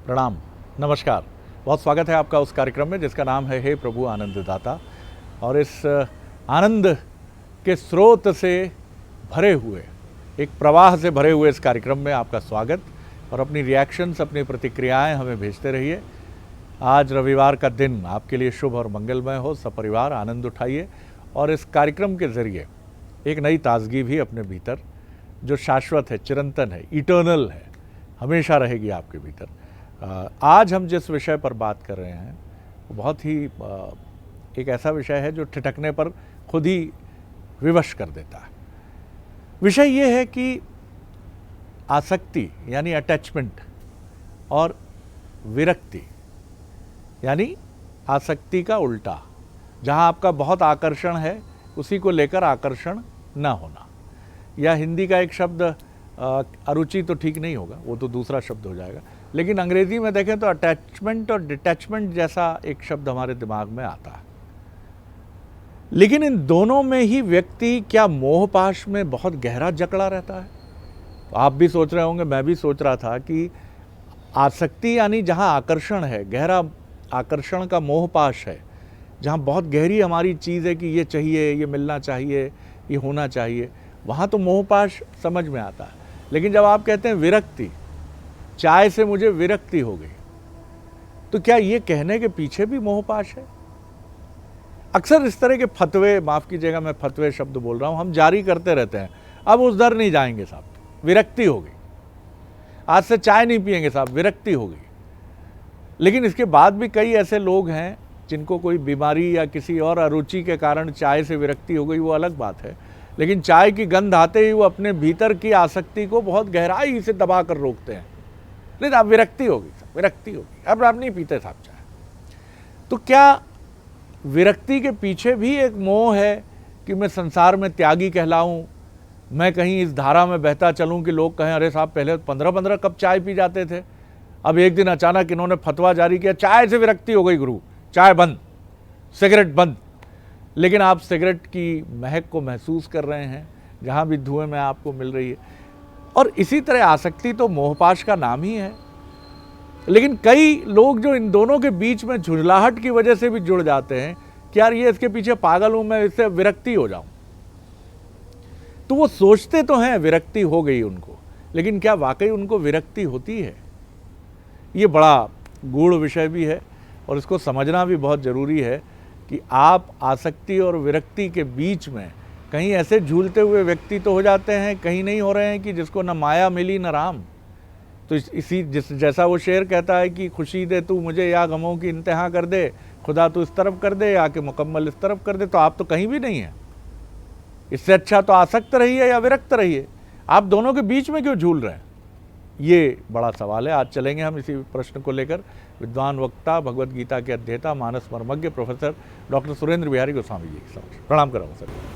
प्रणाम, नमस्कार। बहुत स्वागत है आपका उस कार्यक्रम में जिसका नाम है हे प्रभु आनंददाता। और इस आनंद के स्रोत से भरे हुए, एक प्रवाह से भरे हुए इस कार्यक्रम में आपका स्वागत। और अपनी रिएक्शंस, अपनी प्रतिक्रियाएं हमें भेजते रहिए। आज रविवार का दिन आपके लिए शुभ और मंगलमय हो। सपरिवार आनंद उठाइए और इस कार्यक्रम के ज़रिए एक नई ताजगी भी अपने भीतर, जो शाश्वत है, चिरंतन है, इटर्नल है, हमेशा रहेगी आपके भीतर। आज हम जिस विषय पर बात कर रहे हैं वो बहुत ही एक ऐसा विषय है जो ठिठकने पर खुद ही विवश कर देता है। विषय ये है कि आसक्ति यानी अटैचमेंट और विरक्ति यानी आसक्ति का उल्टा। जहाँ आपका बहुत आकर्षण है उसी को लेकर आकर्षण न होना। या हिंदी का एक शब्द अरुचि तो ठीक नहीं होगा, वो तो दूसरा शब्द हो जाएगा, लेकिन अंग्रेजी में देखें तो अटैचमेंट और डिटैचमेंट जैसा एक शब्द हमारे दिमाग में आता है। लेकिन इन दोनों में ही व्यक्ति क्या मोहपाश में बहुत गहरा जकड़ा रहता है। तो आप भी सोच रहे होंगे, मैं भी सोच रहा था कि आसक्ति यानी जहाँ आकर्षण है, गहरा आकर्षण का मोहपाश है, जहाँ बहुत गहरी हमारी चीज़ है कि ये चाहिए, ये मिलना चाहिए, ये होना चाहिए, वहाँ तो मोहपाश समझ में आता है। लेकिन जब आप कहते हैं विरक्ति, चाय से मुझे विरक्ति हो गई, तो क्या ये कहने के पीछे भी मोहपाश है? अक्सर इस तरह के फतवे, माफ़ कीजिएगा मैं फतवे शब्द बोल रहा हूँ, हम जारी करते रहते हैं। अब उस दर नहीं जाएंगे साहब, विरक्ति हो गई। आज से चाय नहीं पिएंगे साहब, विरक्ति हो गई। लेकिन इसके बाद भी कई ऐसे लोग हैं जिनको कोई बीमारी या किसी और अरुचि के कारण चाय से विरक्ति हो गई, वो अलग बात है। लेकिन चाय की गंध आते ही वो अपने भीतर की आसक्ति को बहुत गहराई से दबा कर रोकते हैं। नहीं साहब, विरक्ति होगी साहब, विरक्ति होगी, अब आप नहीं पीते साहब चाय। तो क्या विरक्ति के पीछे भी एक मोह है कि मैं संसार में त्यागी कहलाऊं, मैं कहीं इस धारा में बहता चलूं कि लोग कहें अरे साहब पहले 15-15 कप चाय पी जाते थे, अब एक दिन अचानक इन्होंने फतवा जारी किया, चाय से विरक्ति हो गई गुरु, चाय बंद, सिगरेट बंद। लेकिन आप सिगरेट की महक को महसूस कर रहे हैं जहाँ भी धुएं में आपको मिल रही है। और इसी तरह आसक्ति तो मोहपाश का नाम ही है। लेकिन कई लोग जो इन दोनों के बीच में झुंझलाहट की वजह से भी जुड़ जाते हैं कि यार ये इसके पीछे पागल हूँ, मैं इससे विरक्ति हो जाऊँ। तो वो सोचते तो हैं विरक्ति हो गई उनको, लेकिन क्या वाकई उनको विरक्ति होती है? ये बड़ा गूढ़ विषय भी है और इसको समझना भी बहुत ज़रूरी है कि आप आसक्ति और विरक्ति के बीच में कहीं ऐसे झूलते हुए व्यक्ति तो हो जाते हैं, कहीं नहीं हो रहे हैं कि जिसको न माया मिली न राम। तो इसी जैसा वो शेर कहता है कि खुशी दे तू मुझे या गमों की इंतहा कर दे, खुदा तू इस तरफ कर दे या कि मुकम्मल इस तरफ कर दे। तो आप तो कहीं भी नहीं हैं। इससे अच्छा तो आसक्त रहिए या विरक्त रहिए, आप दोनों के बीच में क्यों झूल रहे हैं? ये बड़ा सवाल है। आज चलेंगे हम इसी प्रश्न को लेकर विद्वान वक्ता, भगवत गीता के अध्येता, मानस मर्मज्ञ प्रोफेसर डॉक्टर सुरेंद्र बिहारी गोस्वामी जी के समक्ष। प्रणाम कर रहा हूँ सर।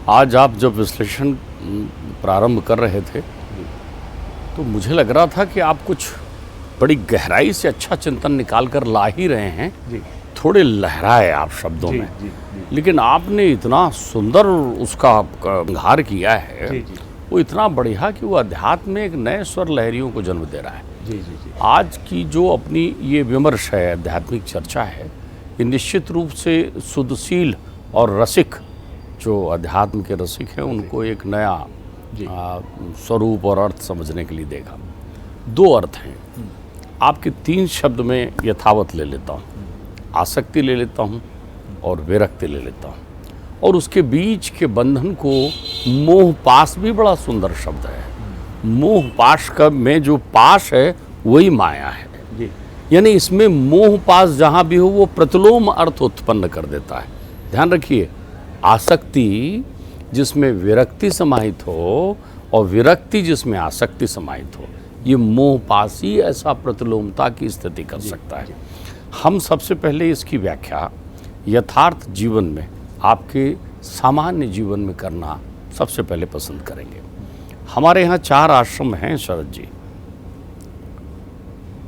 आज आप जब विश्लेषण प्रारंभ कर रहे थे तो मुझे लग रहा था कि आप कुछ बड़ी गहराई से अच्छा चिंतन निकाल कर ला ही रहे हैं जी। थोड़े लहराए आप शब्दों जी, में जी, जी। लेकिन आपने इतना सुंदर उसका उद्घार किया है। जी, जी। वो इतना बढ़िया कि वो अध्यात्म में एक नए स्वर लहरियों को जन्म दे रहा है। जी जी जी। आज की जो अपनी ये विमर्श है, आध्यात्मिक चर्चा है, ये निश्चित रूप से शुद्धशील और रसिक, जो अध्यात्म के रसिक हैं, उनको एक नया स्वरूप और अर्थ समझने के लिए देगा। दो अर्थ हैं, आपके 3 शब्द में यथावत ले लेता हूँ। आसक्ति ले लेता हूँ और विरक्ति ले लेता हूँ, और उसके बीच के बंधन को मोहपाश भी बड़ा सुंदर शब्द है। मोहपाश का में जो पाश है वही माया है जी। यानी इसमें मोहपाश जहाँ भी हो वो प्रतिलोम अर्थ उत्पन्न कर देता है। ध्यान रखिए, आसक्ति जिसमें विरक्ति समाहित हो और विरक्ति जिसमें आसक्ति समाहित हो, ये मोहपाश ही ऐसा प्रतिलोमता की स्थिति कर सकता है। हम सबसे पहले इसकी व्याख्या यथार्थ जीवन में, आपके सामान्य जीवन में करना सबसे पहले पसंद करेंगे। हमारे यहाँ 4 आश्रम हैं शरद जी।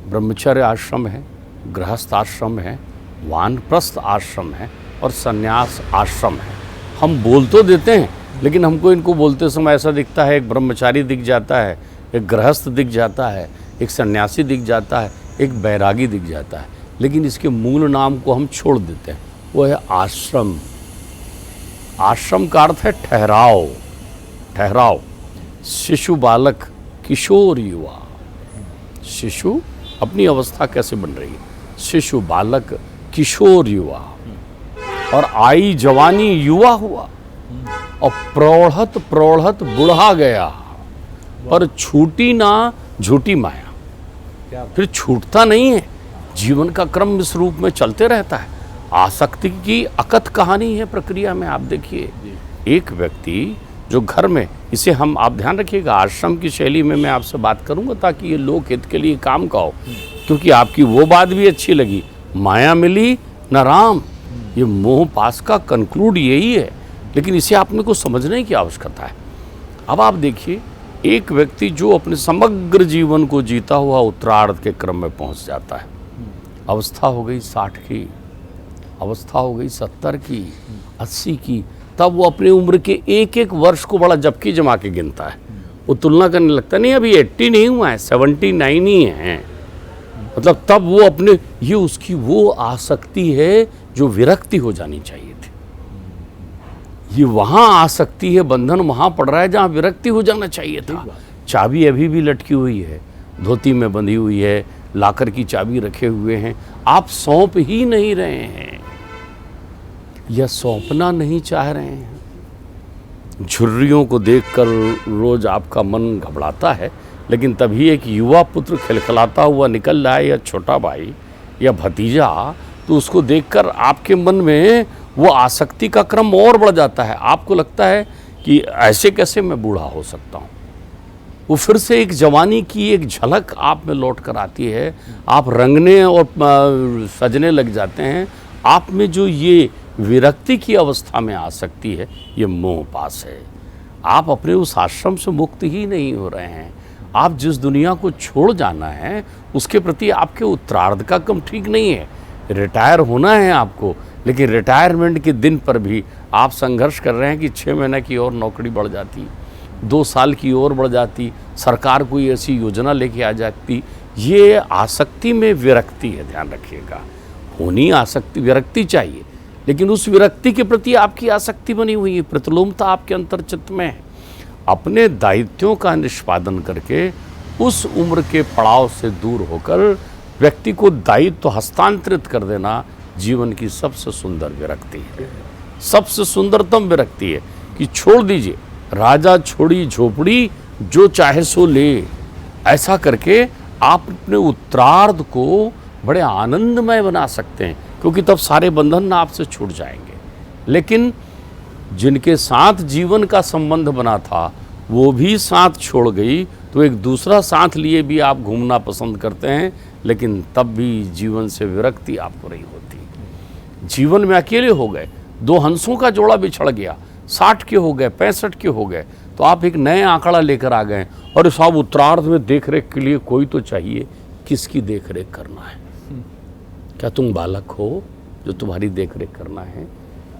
ब्रह्मचर्य आश्रम है, गृहस्थ आश्रम है, वानप्रस्थ आश्रम है और संन्यास आश्रम है। हम बोल तो देते हैं लेकिन हमको इनको बोलते समय ऐसा दिखता है, एक ब्रह्मचारी दिख जाता है, एक गृहस्थ दिख जाता है, एक सन्यासी दिख जाता है, एक बैरागी दिख जाता है, लेकिन इसके मूल नाम को हम छोड़ देते हैं, वो है आश्रम। आश्रम का अर्थ है ठहराव, ठहराव। शिशु, बालक, किशोर, युवा। शिशु अपनी अवस्था कैसे बन रही है, शिशु, बालक, किशोर, युवा, और आई जवानी, युवा हुआ, और प्रौढ़त प्रौढ़त बुढ़ा गया, पर छूटी ना झूठी माया। फिर छूटता नहीं है, जीवन का क्रम इस रूप में चलते रहता है। आसक्ति की अकथ कहानी है प्रक्रिया में। आप देखिए, एक व्यक्ति जो घर में, इसे हम, आप ध्यान रखिएगा, आश्रम की शैली में मैं आपसे बात करूंगा ताकि ये लोक हित के लिए काम का हो, क्योंकि आपकी वो बात भी अच्छी लगी, माया मिली न राम। ये मोह पास का कंक्लूड यही है, लेकिन इसे आपने को समझने की आवश्यकता है। अब आप देखिए, एक व्यक्ति जो अपने समग्र जीवन को जीता हुआ उत्तरार्ध के क्रम में पहुंच जाता है, अवस्था हो गई 60 की, अवस्था हो गई 70 की, 80 की, तब वो अपनी उम्र के एक एक वर्ष को बड़ा जबकि जमा के गिनता है। वो तुलना करने लगता नहीं, अभी 80 नहीं हुआ है, 79 ही है। मतलब तब वो अपने, ये उसकी वो आसक्ति है जो विरक्ति हो जानी चाहिए थी। ये वहाँ आसक्ति है, बंधन वहाँ पड़ रहा है जहाँ विरक्ति हो जाना चाहिए था। चाबी अभी भी लटकी हुई है, धोती में बंधी हुई है, लाकर की चाबी रखे हुए हैं, आप सौंप ही नहीं रहे हैं या सौंपना नहीं चाह रहे हैं। झुर्रियों को देखकर रोज आपका मन घबराता है, लेकिन तभी एक युवा पुत्र खिलखिलाता हुआ निकल रहा है, या छोटा भाई या भतीजा, तो उसको देखकर आपके मन में वो आसक्ति का क्रम और बढ़ जाता है। आपको लगता है कि ऐसे कैसे मैं बूढ़ा हो सकता हूँ। वो फिर से एक जवानी की एक झलक आप में लौट कर आती है, आप रंगने और सजने लग जाते हैं। आप में जो ये विरक्ति की अवस्था में आ सकती है, ये मोह पास है। आप अपने उस आश्रम से मुक्त ही नहीं हो रहे हैं। आप जिस दुनिया को छोड़ जाना है, उसके प्रति आपके उत्तरार्ध का क्रम ठीक नहीं है। रिटायर होना है आपको, लेकिन रिटायरमेंट के दिन पर भी आप संघर्ष कर रहे हैं कि 6 महीने की और नौकरी बढ़ जाती, 2 साल की और बढ़ जाती, सरकार कोई ऐसी योजना लेके आ जाती। ये आसक्ति में विरक्ति है, ध्यान रखिएगा। होनी आसक्ति, विरक्ति चाहिए, लेकिन उस विरक्ति के प्रति आपकी आसक्ति बनी हुई है, प्रतिलोमता आपके अंतर्चित्त में है। अपने दायित्वों का निष्पादन करके उस उम्र के पड़ाव से दूर होकर व्यक्ति को दायित्व हस्तांतरित कर देना जीवन की सबसे सुंदर विरक्ति है, सबसे सुंदरतम विरक्ति है कि छोड़ दीजिए, राजा छोड़ी झोपड़ी जो चाहे सो ले। ऐसा करके आप अपने उत्तरार्ध को बड़े आनंदमय बना सकते हैं, क्योंकि तब सारे बंधन आपसे छूट जाएंगे। लेकिन जिनके साथ जीवन का संबंध बना था वो भी साथ छोड़ गई, तो एक दूसरा साथ लिए भी आप घूमना पसंद करते हैं, लेकिन तब भी जीवन से विरक्ति आपको नहीं होती। जीवन में अकेले हो गए, 2 हंसों का जोड़ा बिछड़ गया, 60 के हो गए, 65 के हो गए, तो आप एक नए आंकड़ा लेकर आ गए, और साहब उत्तरार्ध में देख रेख के लिए कोई तो चाहिए। किसकी देख रेख करना है? क्या तुम बालक हो जो तुम्हारी देख रेख करना है?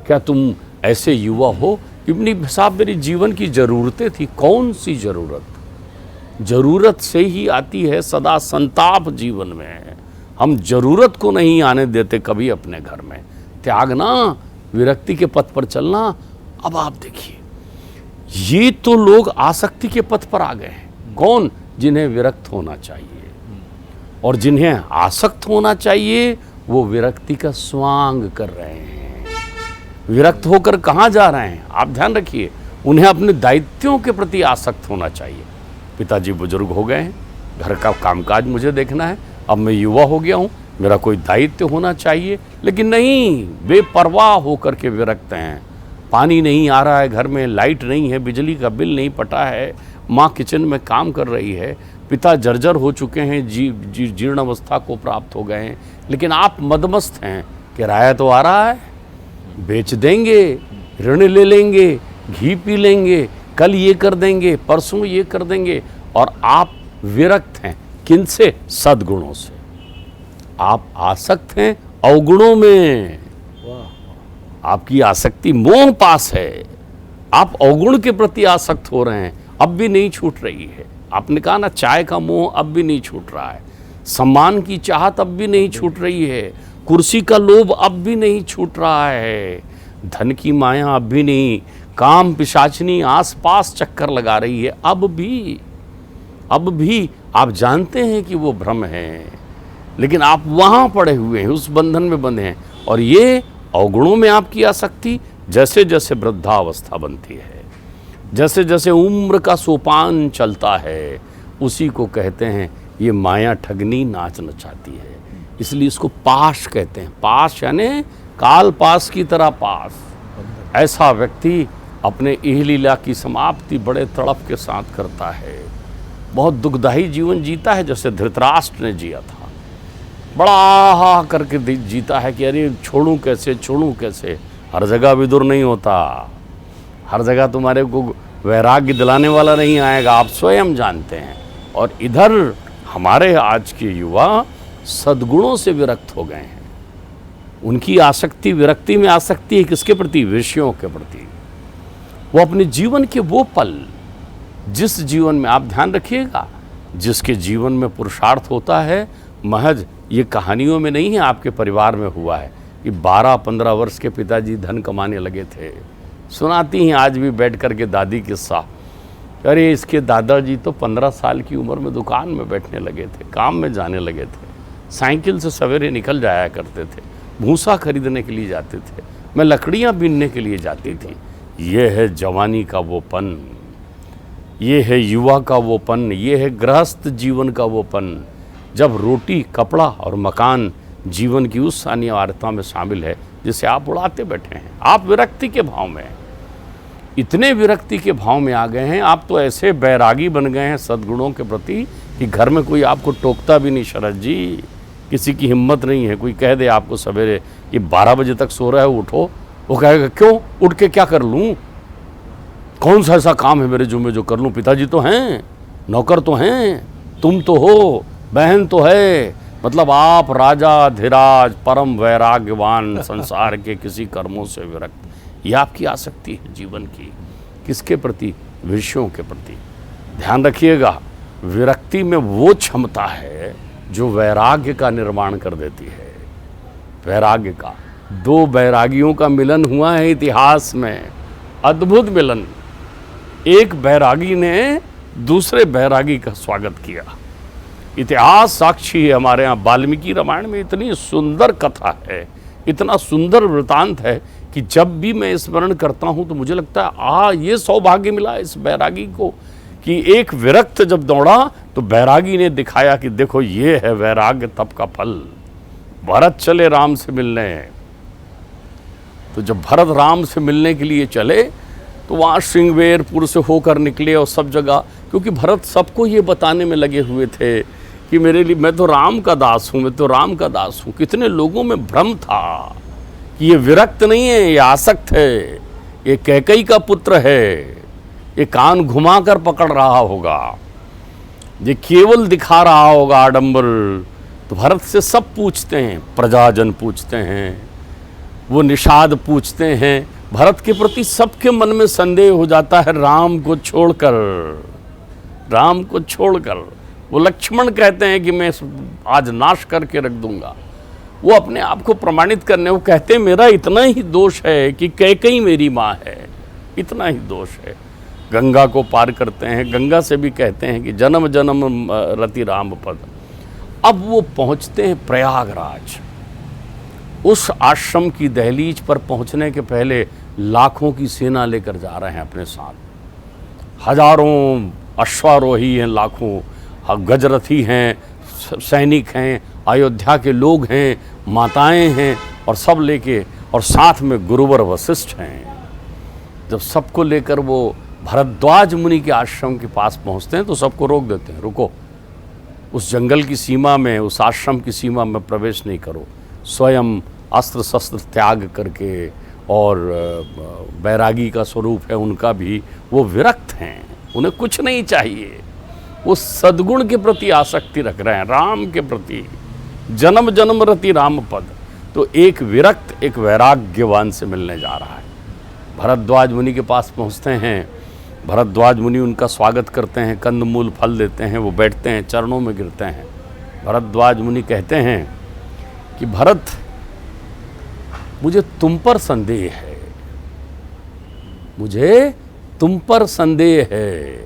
क्या तुम ऐसे युवा हो कि अपनी साहब मेरी जीवन की ज़रूरतें थी? कौन सी ज़रूरत? ज़रूरत से ही आती है सदा संताप जीवन में। हम ज़रूरत को नहीं आने देते कभी अपने घर में। त्यागना, विरक्ति के पथ पर चलना। अब आप देखिए, ये तो लोग आसक्ति के पथ पर आ गए हैं। कौन? जिन्हें विरक्त होना चाहिए, और जिन्हें आसक्त होना चाहिए वो विरक्ति का स्वांग कर रहे हैं। विरक्त होकर कहाँ जा रहे हैं? आप ध्यान रखिए, उन्हें अपने दायित्वों के प्रति आसक्त होना चाहिए। पिताजी बुजुर्ग हो गए हैं, घर का कामकाज मुझे देखना है, अब मैं युवा हो गया हूँ, मेरा कोई दायित्व होना चाहिए। लेकिन नहीं, बेपरवाह होकर के विरक्त हैं। पानी नहीं आ रहा है घर में, लाइट नहीं है, बिजली का बिल नहीं पटा है, माँ किचन में काम कर रही है, पिता जर्जर हो चुके हैं, जीर्ण अवस्था को प्राप्त हो गए हैं, लेकिन आप मदमस्त हैं। किराया तो आ रहा है, बेच देंगे, ऋण ले लेंगे, घी पी लेंगे, कल ये कर देंगे, परसों ये कर देंगे, और आप विरक्त हैं। किनसे? सद्गुणों से। आप आसक्त हैं अवगुणों में। आपकी आसक्ति मोह पास है, आप अवगुण के प्रति आसक्त हो रहे हैं, अब भी नहीं छूट रही है। आपने कहा ना, चाय का मोह अब भी नहीं छूट रहा है। सम्मान की चाहत अब भी नहीं छूट रही है, कुर्सी का लोभ अब भी नहीं छूट रहा है, धन की माया अब भी नहीं, काम पिशाचनी आस पास चक्कर लगा रही है। अब भी आप जानते हैं कि वो भ्रम है, लेकिन आप वहाँ पड़े हुए हैं, उस बंधन में बंधे हैं। और ये अवगुणों में आपकी आसक्ति जैसे जैसे वृद्धावस्था बनती है, जैसे जैसे उम्र का सोपान चलता है, उसी को कहते हैं ये माया ठगनी नाच नचाती है। इसलिए इसको पाश कहते हैं। पाश यानी काल पास की तरह पास। ऐसा व्यक्ति अपने इह लीला की समाप्ति बड़े तड़प के साथ करता है, बहुत दुखदायी जीवन जीता है, जैसे धृतराष्ट्र ने जिया था। बड़ा हा करके जीता है कि अरे छोड़ूं कैसे। हर जगह विदुर नहीं होता, हर जगह तुम्हारे को वैराग्य दिलाने वाला नहीं आएगा, आप स्वयं जानते हैं। और इधर हमारे आज के युवा सद्गुणों से विरक्त हो गए हैं। उनकी आसक्ति, विरक्ति में आसक्ति है किसके प्रति? विषयों के प्रति। वो अपने जीवन के वो पल, जिस जीवन में आप ध्यान रखिएगा, जिसके जीवन में पुरुषार्थ होता है, महज ये कहानियों में नहीं है, आपके परिवार में हुआ है कि 12-15 वर्ष के पिताजी धन कमाने लगे थे। सुनाती हैं आज भी बैठ कर के दादी किस्सा, अरे इसके दादाजी तो 15 साल की उम्र में दुकान में बैठने लगे थे, काम में जाने लगे थे, साइकिल से सवेरे निकल जाया करते थे, भूसा खरीदने के लिए जाते थे, मैं लकड़ियाँ बीनने के लिए जाती थी। ये है जवानी का वो पन, ये है युवा का वो पन, ये है गृहस्थ जीवन का वो पन, जब रोटी, कपड़ा और मकान जीवन की उस अनिवार्यता में शामिल है जिसे आप उड़ाते बैठे हैं। आप विरक्ति के भाव में, इतने विरक्ति के भाव में आ गए हैं, आप तो ऐसे बैरागी बन गए हैं सद्गुणों के प्रति कि घर में कोई आपको टोकता भी नहीं। शरद जी, किसी की हिम्मत नहीं है, कोई कह दे आपको सवेरे ये 12 बजे तक सो रहा है, उठो, वो कहेगा क्यों, उठ के क्या कर लूँ, कौन सा ऐसा काम है मेरे जो कर लूँ, पिताजी तो हैं, नौकर तो हैं, तुम तो हो, बहन तो है, मतलब आप राजा धीराज परम वैराग्यवान, संसार के किसी कर्मों से विरक्त। ये आपकी आसक्ति है जीवन की, किसके प्रति? विषयों के प्रति। ध्यान रखिएगा, विरक्ति में वो क्षमता है जो वैराग्य का निर्माण कर देती है। वैराग्य का, 2 वैरागियों का मिलन हुआ है इतिहास में, अद्भुत मिलन। एक बैरागी ने दूसरे बैरागी का स्वागत किया। इतिहास साक्षी है। हमारे यहाँ वाल्मीकि रामायण में इतनी सुंदर कथा है, इतना सुंदर वृतांत है कि जब भी मैं स्मरण करता हूँ तो मुझे लगता है ये सौभाग्य मिला इस बैरागी को कि एक विरक्त जब दौड़ा तो बैरागी ने दिखाया कि देखो ये है वैराग्य तप का फल। भरत चले राम से मिलने, तो जब भरत राम से मिलने के लिए चले तो वहाँ श्रृंगवेरपुर से होकर निकले और सब जगह, क्योंकि भरत सबको ये बताने में लगे हुए थे कि मेरे लिए, मैं तो राम का दास हूँ, मैं तो राम का दास हूँ। कितने लोगों में भ्रम था कि ये विरक्त नहीं है, ये आसक्त है, ये कैकई का पुत्र है, ये कान घुमा कर पकड़ रहा होगा, ये केवल दिखा रहा होगा आडंबर। तो भरत से सब पूछते हैं, प्रजाजन पूछते हैं, वो निषाद पूछते हैं, भरत के प्रति सबके मन में संदेह हो जाता है। राम को छोड़कर वो लक्ष्मण कहते हैं कि मैं आज नाश करके रख दूंगा। वो अपने आप को प्रमाणित करने, वो कहते हैं मेरा इतना ही दोष है कि कैकेयी मेरी माँ है, इतना ही दोष है। गंगा को पार करते हैं, गंगा से भी कहते हैं कि जन्म जन्म रति राम पद। अब वो पहुँचते हैं प्रयागराज। उस आश्रम की दहलीज पर पहुंचने के पहले लाखों की सेना लेकर जा रहे हैं अपने साथ, हजारों अश्वारोही हैं, लाखों गजरथी हैं, सैनिक हैं, अयोध्या के लोग हैं, माताएं हैं, और सब लेके, और साथ में गुरुवर वशिष्ठ हैं। जब सबको लेकर वो भरद्वाज मुनि के आश्रम के पास पहुंचते हैं तो सबको रोक देते हैं, रुको, उस जंगल की सीमा में, उस आश्रम की सीमा में प्रवेश नहीं करो। स्वयं अस्त्र शस्त्र त्याग करके, और बैरागी का स्वरूप है उनका भी, वो विरक्त हैं, उन्हें कुछ नहीं चाहिए, वो सद्गुण के प्रति आसक्ति रख रहे हैं, राम के प्रति, जन्म जन्म रति राम पद। तो एक विरक्त एक वैराग्यवान से मिलने जा रहा है। भरद्वाज मुनि के पास पहुंचते हैं, भरद्वाज मुनि उनका स्वागत करते हैं, कंदमूल फल देते हैं, वो बैठते हैं, चरणों में गिरते हैं, भरद्वाज मुनि कहते हैं कि भरत, मुझे तुम पर संदेह है, मुझे तुम पर संदेह है,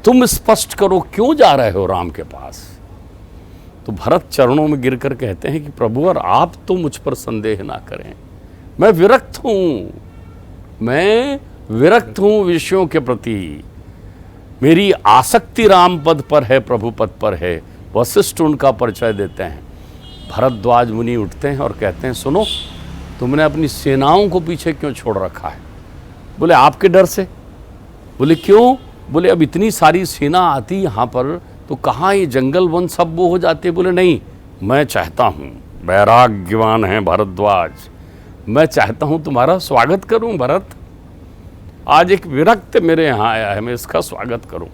तुम स्पष्ट करो क्यों जा रहे हो राम के पास। तो भरत चरणों में गिरकर कहते हैं कि प्रभु और आप तो मुझ पर संदेह ना करें, मैं विरक्त हूं, मैं विरक्त हूं विषयों के प्रति, मेरी आसक्ति राम पद पर है, प्रभु पद पर है। वशिष्ठ उनका परिचय देते हैं। भरद्वाज मुनि उठते हैं और कहते हैं, सुनो, तुमने अपनी सेनाओं को पीछे क्यों छोड़ रखा है? बोले आपके डर से। बोले क्यों? बोले अब इतनी सारी सेना आती यहाँ पर तो कहाँ ये जंगल वन सब वो हो जाते। बोले नहीं, मैं चाहता हूँ, वैराग्यवान है भरद्वाज, मैं चाहता हूँ तुम्हारा स्वागत करूँ भरत। आज एक विरक्त मेरे यहाँ आया है, मैं इसका स्वागत करूँ।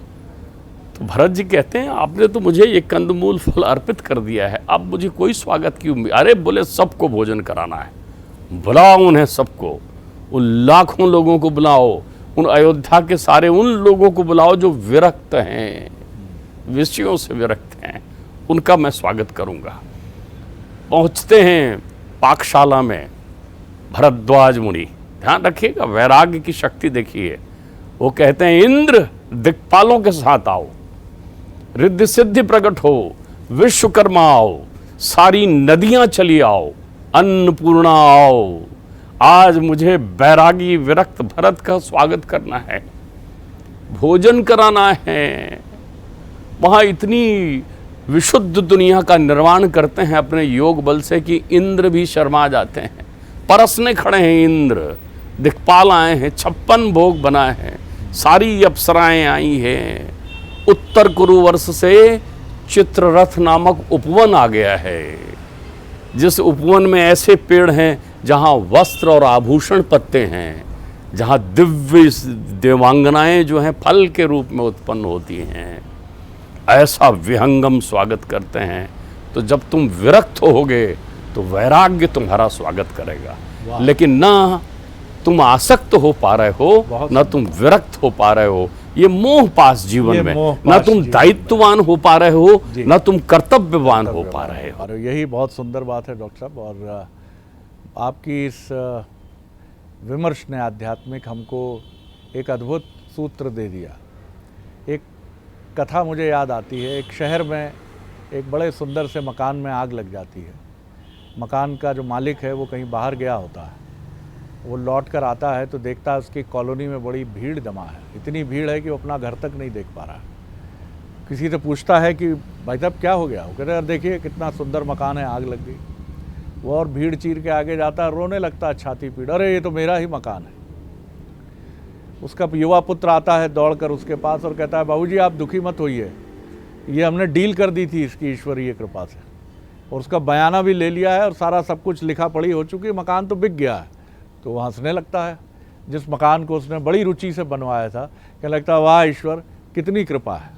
तो भरत जी कहते हैं, आपने तो मुझे ये कंदमूल फल अर्पित कर दिया है, अब मुझे कोई स्वागत की उम्मीद। अरे बोले सबको भोजन कराना है, बुलाओ उन्हें सबको, उन लाखों लोगों को बुलाओ, उन अयोध्या के सारे उन लोगों को बुलाओ जो विरक्त हैं, विषयों से विरक्त हैं, उनका मैं स्वागत करूंगा। पहुंचते हैं पाकशाला में भरद्वाज मुनि, ध्यान रखिएगा, वैराग्य की शक्ति देखिए। वो कहते हैं, इंद्र दिक्पालों के साथ आओ, रिद्धि सिद्धि प्रकट हो, विश्वकर्मा आओ, सारी नदियां चली आओ, अन्नपूर्णा आओ, आज मुझे बैरागी विरक्त भरत का स्वागत करना है, भोजन कराना है। वहां इतनी विशुद्ध दुनिया का निर्माण करते हैं अपने योग बल से कि इंद्र भी शर्मा जाते हैं, परसने खड़े हैं इंद्र, दिक्पाल आए हैं, 56 भोग बनाए हैं, सारी अप्सराएं आई हैं। उत्तर कुरुवर्ष से चित्ररथ नामक उपवन आ गया है, जिस उपवन में ऐसे पेड़ हैं जहाँ वस्त्र और आभूषण पत्ते हैं, जहाँ दिव्य देवांगनाएं जो हैं फल के रूप में उत्पन्न होती हैं, ऐसा विहंगम स्वागत करते हैं। तो जब तुम विरक्त होगे तो वैराग्य तुम्हारा स्वागत करेगा। लेकिन ना तुम आसक्त हो पा रहे हो, ना तुम विरक्त हो पा रहे हो, ये मोह पास जीवन में, ना तुम दायित्ववान हो पा रहे हो, ना तुम कर्तव्यवान हो पा रहे हो। और यही बहुत सुंदर बात है डॉक्टर साहब, और आपकी इस विमर्श ने आध्यात्मिक हमको एक अद्भुत सूत्र दे दिया। एक कथा मुझे याद आती है, एक शहर में एक बड़े सुंदर से मकान में आग लग जाती है। मकान का जो मालिक है वो कहीं बाहर गया होता है, वो लौट कर आता है तो देखता है उसकी कॉलोनी में बड़ी भीड़ जमा है, इतनी भीड़ है कि वो अपना घर तक नहीं देख पा रहा है। किसी से पूछता है कि भाई साहब क्या हो गया? वो कहते हैं देखिए कितना सुंदर मकान है, आग लग गई। वो और भीड़ चीर के आगे जाता है, रोने लगता है छाती पीट, अरे ये तो मेरा ही मकान है। उसका युवा पुत्र आता है दौड़कर उसके पास और कहता है बाबूजी आप दुखी मत होइए, ये हमने डील कर दी थी इसकी ईश्वरीय कृपा से, और उसका बयाना भी ले लिया है और सारा सब कुछ लिखा पढ़ी हो चुकी है, मकान तो बिक गया है। तो वो हंसने लगता है, जिस मकान को उसने बड़ी रुचि से बनवाया था, कहने लगता है वाह ईश्वर कितनी कृपा है,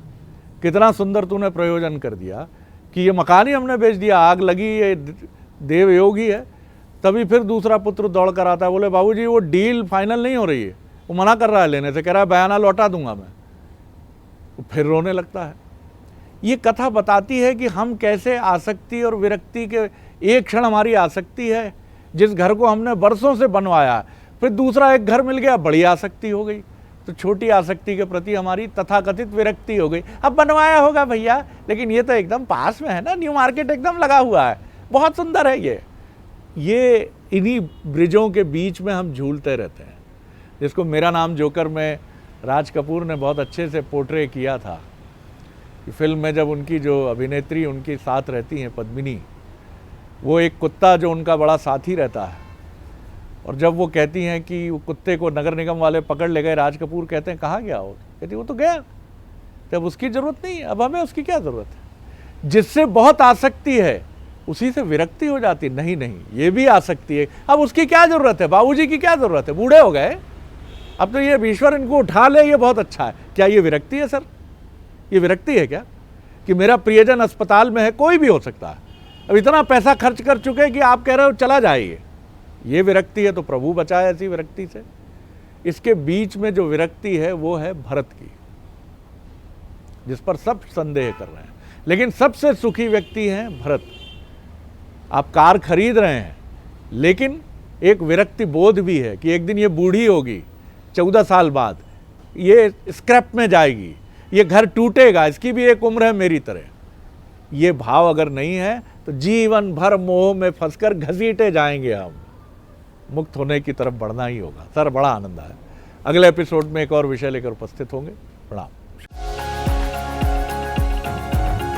कितना सुंदर तूने प्रयोजन कर दिया कि ये मकान ही हमने बेच दिया, आग लगी, ये देव योग ही है। तभी फिर दूसरा पुत्र दौड़ कर आता है, बोले बाबूजी वो डील फाइनल नहीं हो रही है, वो मना कर रहा है लेने से, कह रहा है बयाना लौटा दूंगा मैं। तो फिर रोने लगता है। ये कथा बताती है कि हम कैसे आसक्ति और विरक्ति के, एक क्षण हमारी आसक्ति है जिस घर को हमने बरसों से बनवाया, फिर दूसरा एक घर मिल गया, बड़ी आसक्ति हो गई, तो छोटी आसक्ति के प्रति हमारी तथाकथित विरक्ति हो गई। अब बनवाया होगा भैया, लेकिन ये तो एकदम पास में है ना, न्यू मार्केट एकदम लगा हुआ है, बहुत सुंदर है ये इन्हीं ब्रिजों के बीच में हम झूलते रहते हैं, जिसको मेरा नाम जोकर में राज कपूर ने बहुत अच्छे से पोर्ट्रे किया था। फिल्म में जब उनकी जो अभिनेत्री उनके साथ रहती हैं पद्मिनी, वो एक कुत्ता जो उनका बड़ा साथी रहता है, और जब वो कहती हैं कि वो कुत्ते को नगर निगम वाले पकड़ ले गए, राज कपूर कहते हैं कहाँ गया वो? कहती वो तो गया, तब उसकी ज़रूरत नहीं है, अब हमें उसकी क्या ज़रूरत है? जिससे बहुत आसक्ति है उसी से विरक्ति हो जाती, नहीं नहीं ये भी आसक्ति है, अब उसकी क्या ज़रूरत है? बाबूजी की क्या ज़रूरत है? बूढ़े हो गए, अब तो ये ईश्वर इनको उठा ले, ये बहुत अच्छा है। क्या ये विरक्ति है सर? ये विरक्ति है क्या कि मेरा प्रियजन अस्पताल में है? कोई भी हो सकता है, अब इतना पैसा खर्च कर चुके कि आप कह रहे हो चला जाइए, ये विरक्ति है? तो प्रभु बचाए ऐसी विरक्ति से। इसके बीच में जो विरक्ति है वो है भरत की, जिस पर सब संदेह कर रहे हैं। लेकिन सबसे सुखी व्यक्ति हैं भरत। आप कार खरीद रहे हैं, लेकिन एक विरक्ति बोध भी है कि एक दिन ये बूढ़ी होगी, 14 साल बाद ये स्क्रैप में जाएगी, ये घर टूटेगा, इसकी भी एक उम्र है मेरी तरह। ये भाव अगर नहीं है तो जीवन भर मोह में फंसकर घसीटे जाएंगे हम। मुक्त होने की तरफ बढ़ना ही होगा। सर, बड़ा आनंद आया। अगले एपिसोड में एक और विषय लेकर उपस्थित होंगे। प्रणाम।